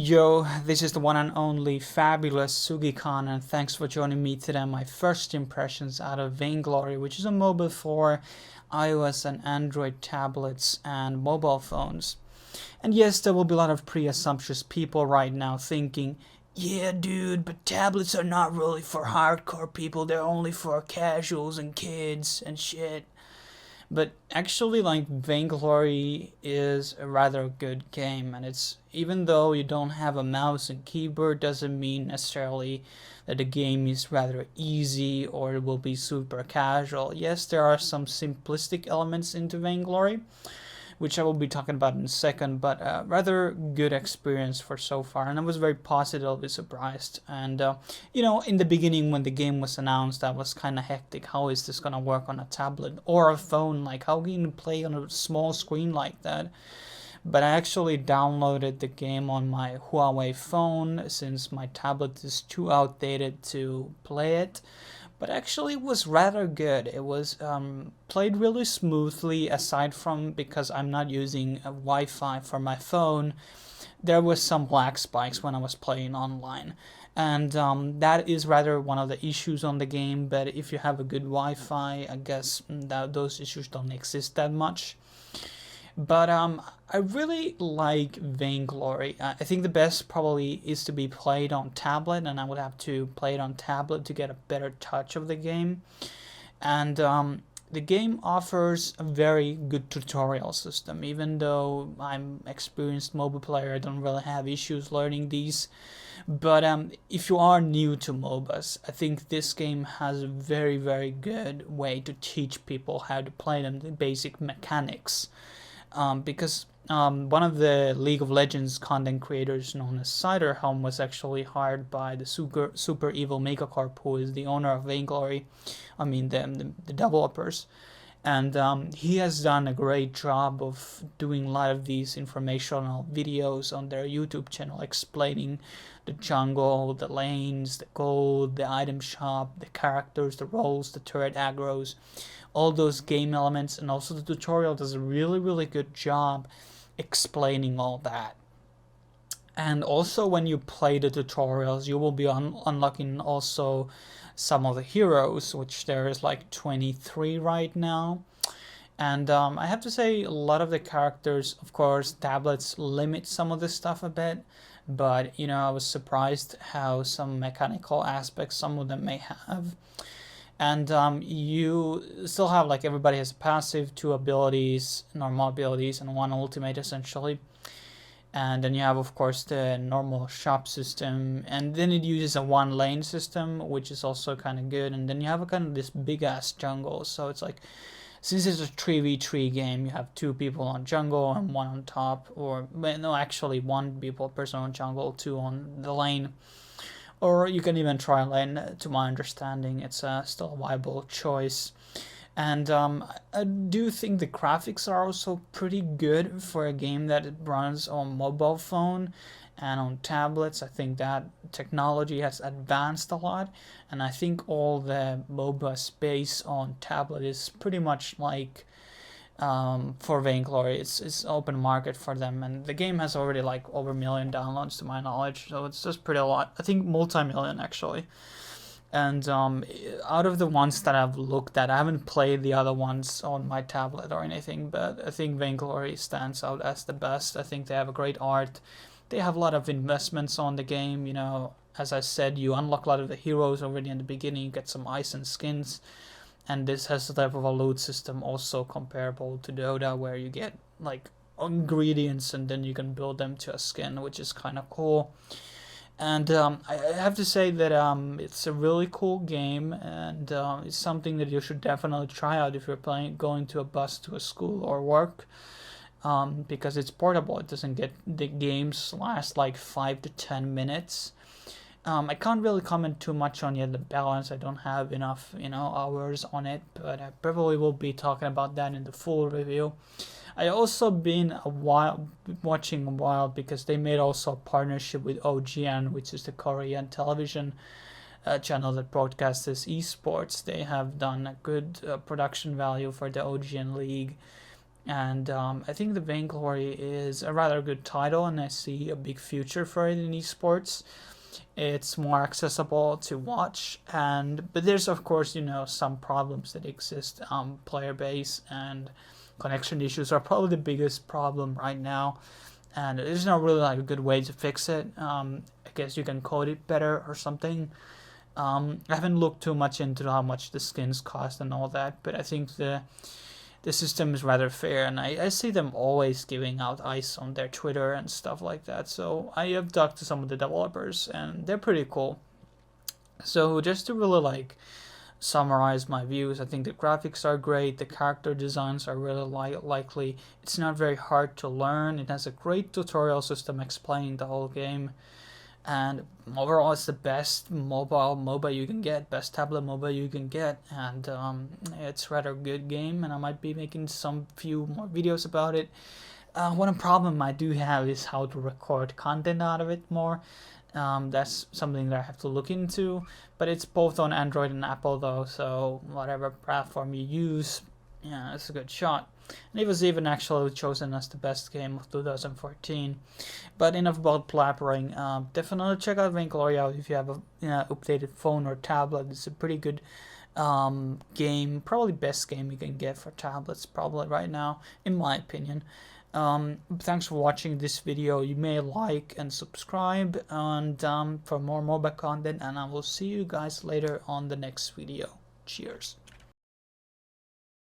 Yo, this is the one and only fabulous Sugi-Khan, and thanks for joining me today on my first impressions out of Vainglory, which is a MOBA for iOS and Android tablets and mobile phones. And yes, there will be a lot of pre-assumptuous people right now thinking, yeah, dude, but tablets are not really for hardcore people, they're only for casuals and kids and shit. But actually, like, Vainglory is a rather good game, and it's even though you don't have a mouse and keyboard, doesn't mean necessarily that the game is rather easy or it will be super casual. Yes, there are some simplistic elements into Vainglory, which I will be talking about in a second, but rather good experience for so far, and I was very positively surprised. And in the beginning when the game was announced, I was kind of hectic. How is this gonna work on a tablet or a phone? Like, how can you play on a small screen like that? But I actually downloaded the game on my Huawei phone since my tablet is too outdated to play it. But actually it was rather good. It was played really smoothly, aside from because I'm not using a Wi-Fi for my phone. There was some lag spikes when I was playing online. And that is rather one of the issues on the game, but if you have a good Wi-Fi, I guess that those issues don't exist that much. But I really like Vainglory. I think the best probably is to be played on tablet, and I would have to play it on tablet to get a better touch of the game. And the game offers a very good tutorial system. Even though I'm experienced MOBA player, I don't really have issues learning these. But if you are new to MOBAs, I think this game has a very, very good way to teach people how to play them, the basic mechanics. Because one of the League of Legends content creators known as Ciderhelm was actually hired by the super evil Megacorp, who is the owner of Vainglory. I mean the developers. And he has done a great job of doing a lot of these informational videos on their YouTube channel, explaining the jungle, the lanes, the gold, the item shop, the characters, the roles, the turret aggros, all those game elements. And also the tutorial does a really, really good job explaining all that. And also when you play the tutorials, you will be unlocking also some of the heroes, which there is like 23 right now. And I have to say, a lot of the characters, of course, tablets limit some of this stuff a bit. But, I was surprised how some mechanical aspects some of them may have. And you still have, like, everybody has a passive, 2 abilities, normal abilities, and 1 ultimate, essentially. And then you have, of course, the normal shop system, and then it uses a 1 lane system, which is also kind of good. And then you have a kind of this big ass jungle, so it's like, since it's a 3v3 game, you have 2 people on jungle and 1 on top, or no, actually 1 person on jungle, 2 on the lane. Or you can even try lane. To my understanding, it's still a viable choice. And I do think the graphics are also pretty good for a game that runs on mobile phone and on tablets. I think that technology has advanced a lot, and I think all the MOBA space on tablet is pretty much like for Vainglory. It's open market for them, and the game has already like over 1 million downloads to my knowledge, so it's just pretty a lot. I think multi-million actually. And out of the ones that I've looked at, I haven't played the other ones on my tablet or anything, but I think Vainglory stands out as the best. I think they have a great art. They have a lot of investments on the game. As I said, you unlock a lot of the heroes already in the beginning. You get some ice and skins. And this has a type of a loot system also comparable to Dota, where you get like ingredients and then you can build them to a skin, which is kind of cool. And I have to say that it's a really cool game, and it's something that you should definitely try out if you're going to a bus to a school or work, because it's portable. It doesn't get, the games last like 5 to 10 minutes. I can't really comment too much on yet the balance. I don't have enough hours on it, but I probably will be talking about that in the full review. I also been watching a while because they made also a partnership with OGN, which is the Korean television channel that broadcasts esports. They have done a good production value for the OGN League, And I think the Vainglory is a rather good title, and I see a big future for it in esports. It's more accessible to watch, but there's of course some problems that exist. Player base and connection issues are probably the biggest problem right now, and there's not really like a good way to fix it. I guess you can code it better or something. I haven't looked too much into how much the skins cost and all that, but I think the system is rather fair, and I see them always giving out ice on their Twitter and stuff like that. So I have talked to some of the developers, and they're pretty cool. So just to really like summarize my views, I think the graphics are great, the character designs are really likely, it's not very hard to learn, it has a great tutorial system explaining the whole game, and overall it's the best mobile MOBA you can get, best tablet MOBA you can get, and it's rather good game, and I might be making some few more videos about it. One problem I do have is how to record content out of it more. That's something that I have to look into, but it's both on Android and Apple though, so whatever platform you use, yeah, it's a good shot. And it was even actually chosen as the best game of 2014. But enough about blabbering. Definitely check out Vainglory out if you have a updated phone or tablet. It's a pretty good game, probably best game you can get for tablets probably right now, in my opinion. Thanks for watching this video. You may like and subscribe and for more MOBA content, and I will see you guys later on the next video. Cheers.